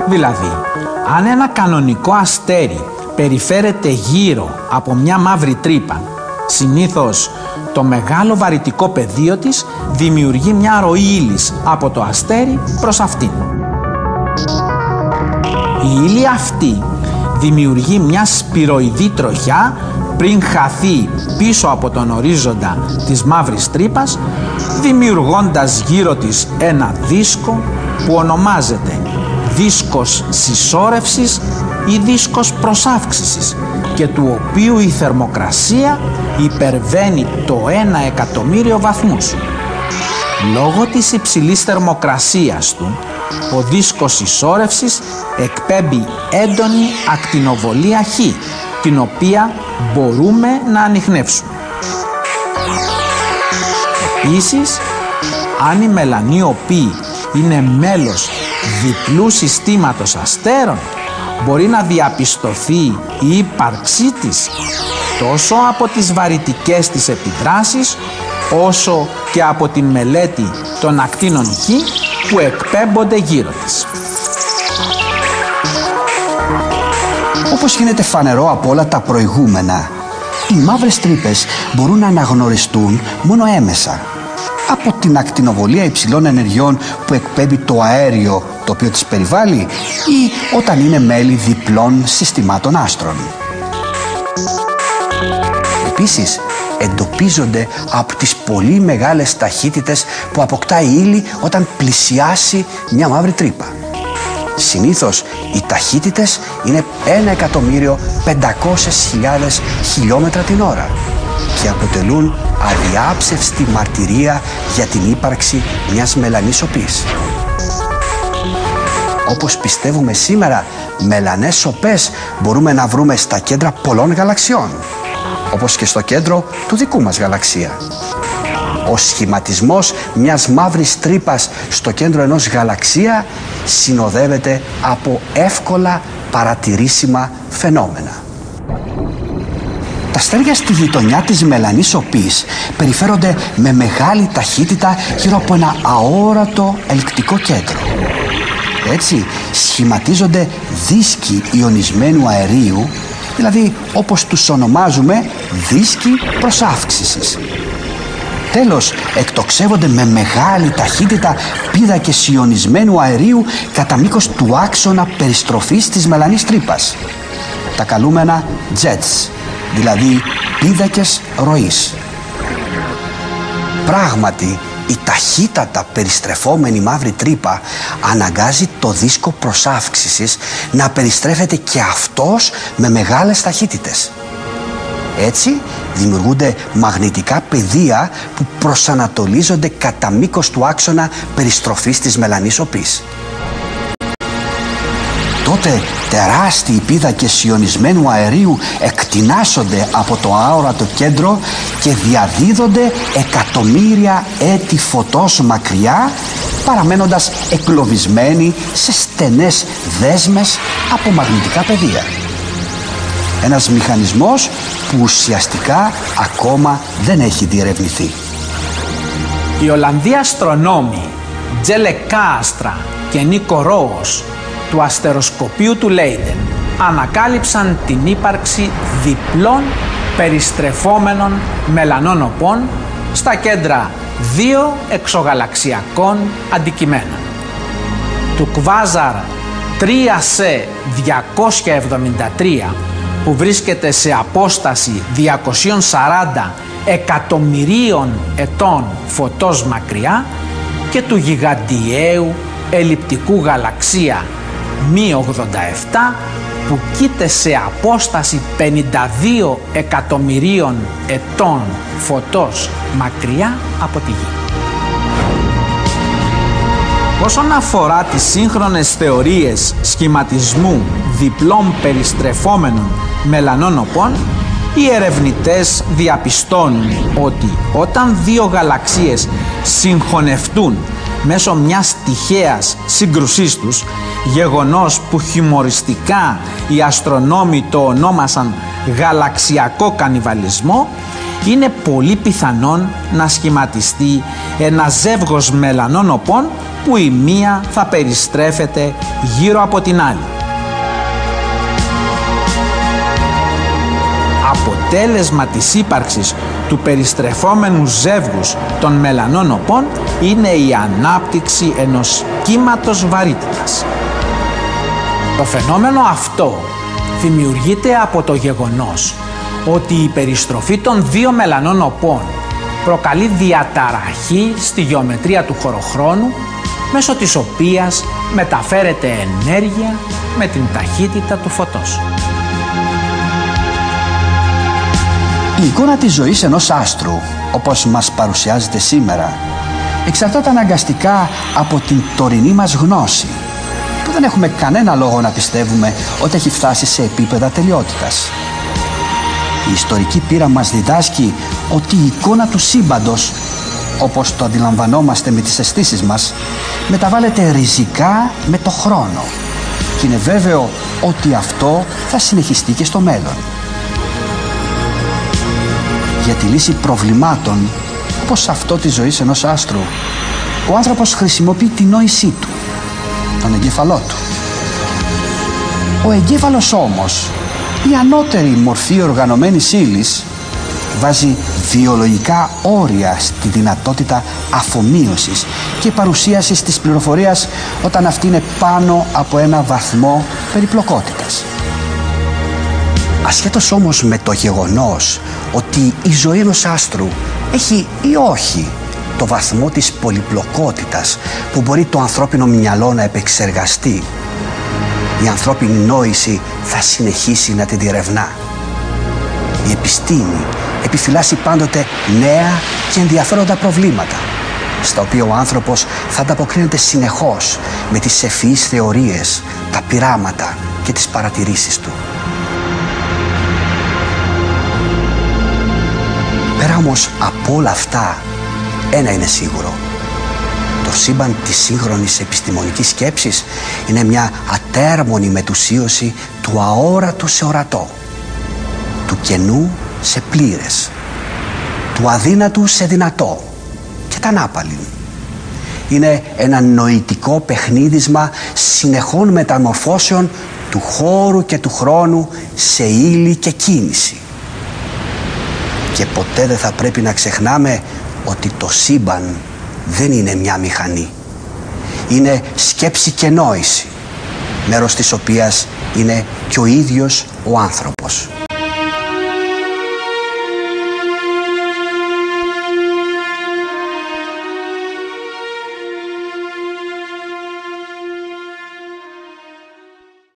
Δηλαδή, αν ένα κανονικό αστέρι περιφέρεται γύρω από μια μαύρη τρύπα, συνήθως το μεγάλο βαρυτικό πεδίο της δημιουργεί μια ροή ύλης από το αστέρι προς αυτήν. Η ύλη αυτή δημιουργεί μια σπυροειδή τροχιά πριν χαθεί πίσω από τον ορίζοντα της μαύρης τρύπας, δημιουργώντας γύρω της ένα δίσκο που ονομάζεται δίσκος συσσόρευσης ή δίσκος προσάυξησης και του οποίου η θερμοκρασία υπερβαίνει το 1.000.000 βαθμούς. Λόγω της υψηλής θερμοκρασίας του, ο δίσκος συσσόρευσης εκπέμπει έντονη ακτινοβολία Χ, την οποία μπορούμε να ανιχνεύσουμε. Επίσης, αν η μελανείο Π είναι μέλος διπλού συστήματος αστέρων, μπορεί να διαπιστωθεί η ύπαρξή της τόσο από τις βαρυτικές της επιδράσεις, όσο και από την μελέτη των ακτίνων Χ που εκπέμπονται γύρω της. Όπως γίνεται φανερό από όλα τα προηγούμενα, οι μαύρες τρύπες μπορούν να αναγνωριστούν μόνο έμεσα από την ακτινοβολία υψηλών ενεργειών που εκπέμπει το αέριο το οποίο τις περιβάλλει ή όταν είναι μέλη διπλών συστημάτων άστρων. Επίσης, εντοπίζονται από τις πολύ μεγάλες ταχύτητες που αποκτά η ύλη όταν πλησιάσει μια μαύρη τρύπα. Συνήθως οι ταχύτητες είναι 1.500.000 χιλιόμετρα την ώρα και αποτελούν αδιάψευστη μαρτυρία για την ύπαρξη μιας μελανής οπής. Όπως πιστεύουμε σήμερα, μελανές σωπές μπορούμε να βρούμε στα κέντρα πολλών γαλαξιών, όπως και στο κέντρο του δικού μας γαλαξία. Ο σχηματισμός μιας μαύρης τρύπας στο κέντρο ενός γαλαξία συνοδεύεται από εύκολα παρατηρήσιμα φαινόμενα. Τα αστέρια στη γειτονιά της μελανής οπής περιφέρονται με μεγάλη ταχύτητα γύρω από ένα αόρατο ελκτικό κέντρο. Έτσι σχηματίζονται δίσκοι ιονισμένου αερίου, δηλαδή όπως τους ονομάζουμε δίσκοι προσάυξησης. Τέλος, εκτοξεύονται με μεγάλη ταχύτητα πίδακες ιονισμένου αερίου κατά μήκος του άξονα περιστροφής της μελανής τρύπας, τα καλούμενα jets, δηλαδή πίδακες ροής. Πράγματι, η ταχύτατα περιστρεφόμενη μαύρη τρύπα αναγκάζει το δίσκο προσάυξησης να περιστρέφεται και αυτός με μεγάλες ταχύτητες. Έτσι δημιουργούνται μαγνητικά πεδία που προσανατολίζονται κατά μήκος του άξονα περιστροφής της μελανής οπής. Τότε τεράστιοι πίδακες ιονισμένου αερίου εκτινάσσονται από το αόρατο κέντρο και διαδίδονται εκατομμύρια έτη φωτός μακριά, παραμένοντας εγκλωβισμένοι σε στενές δέσμες από μαγνητικά πεδία. Ένας μηχανισμός που ουσιαστικά ακόμα δεν έχει διερευνηθεί. Οι Ολλανδοί αστρονόμοι Τζέλε Κάστρα και Νίκο Ρόος του αστεροσκοπείου του Λέιντεν ανακάλυψαν την ύπαρξη διπλών περιστρεφόμενων μελανών οπών στα κέντρα δύο εξωγαλαξιακών αντικειμένων. Του Quasar 3C 273 που βρίσκεται σε απόσταση 240 εκατομμυρίων ετών φωτός μακριά και του γιγαντιαίου ελλειπτικού γαλαξία Μη 87 που κοίται σε απόσταση 52 εκατομμυρίων ετών φωτός μακριά από τη Γη. Όσον αφορά τις σύγχρονες θεωρίες σχηματισμού διπλών περιστρεφόμενων μελανών οπών, οι ερευνητές διαπιστώνουν ότι όταν δύο γαλαξίες συγχωνευτούν μέσω μιας τυχαίας σύγκρουσής τους, γεγονός που χιουμοριστικά οι αστρονόμοι το ονόμασαν γαλαξιακό κανιβαλισμό, είναι πολύ πιθανόν να σχηματιστεί ένα ζεύγος μελανών οπών που η μία θα περιστρέφεται γύρω από την άλλη. Αποτέλεσμα της ύπαρξης του περιστρεφόμενου ζεύγους των μελανών οπών είναι η ανάπτυξη ενός κύματος βαρύτητας. Το φαινόμενο αυτό δημιουργείται από το γεγονός ότι η περιστροφή των δύο μελανών οπών προκαλεί διαταραχή στη γεωμετρία του χωροχρόνου, μέσω της οποίας μεταφέρεται ενέργεια με την ταχύτητα του φωτός. Η εικόνα της ζωής ενός άστρου, όπως μας παρουσιάζεται σήμερα, εξαρτάται αναγκαστικά από την τωρινή μας γνώση, που δεν έχουμε κανένα λόγο να πιστεύουμε ότι έχει φτάσει σε επίπεδα τελειότητας. Η ιστορική πείρα μας διδάσκει ότι η εικόνα του σύμπαντος, όπως το αντιλαμβανόμαστε με τις αισθήσεις μας, μεταβάλλεται ριζικά με το χρόνο και είναι βέβαιο ότι αυτό θα συνεχιστεί και στο μέλλον. Για τη λύση προβλημάτων, όπως αυτό της ζωής ενός άστρου, ο άνθρωπος χρησιμοποιεί τη νόησή του, τον εγκέφαλό του. Ο εγκέφαλος όμως, η ανώτερη μορφή οργανωμένης ύλης, βάζει βιολογικά όρια στη δυνατότητα αφομοίωσης και παρουσίασης της πληροφορίας όταν αυτή είναι πάνω από ένα βαθμό περιπλοκότητας. Ασχέτως όμως με το γεγονός ότι η ζωή ενός άστρου έχει ή όχι το βαθμό της πολυπλοκότητας που μπορεί το ανθρώπινο μυαλό να επεξεργαστεί, η ανθρώπινη νόηση θα συνεχίσει να την διερευνά. Η επιστήμη επιφυλάσσει πάντοτε νέα και ενδιαφέροντα προβλήματα, στα οποία ο άνθρωπος θα ανταποκρίνεται συνεχώς με τις ευφυείς θεωρίες, τα πειράματα και τις παρατηρήσεις του. Πέρα όμως από όλα αυτά, ένα είναι σίγουρο. Το σύμπαν της σύγχρονης επιστημονικής σκέψης είναι μια ατέρμονη μετουσίωση του αόρατου σε ορατό, του κενού σε πλήρες, του αδύνατου σε δυνατό και τα ανάπαλιν. Είναι ένα νοητικό παιχνίδισμα συνεχών μεταμορφώσεων του χώρου και του χρόνου σε ύλη και κίνηση. Και ποτέ δεν θα πρέπει να ξεχνάμε ότι το σύμπαν δεν είναι μια μηχανή. Είναι σκέψη και νόηση, μέρος της οποίας είναι και ο ίδιος ο άνθρωπος.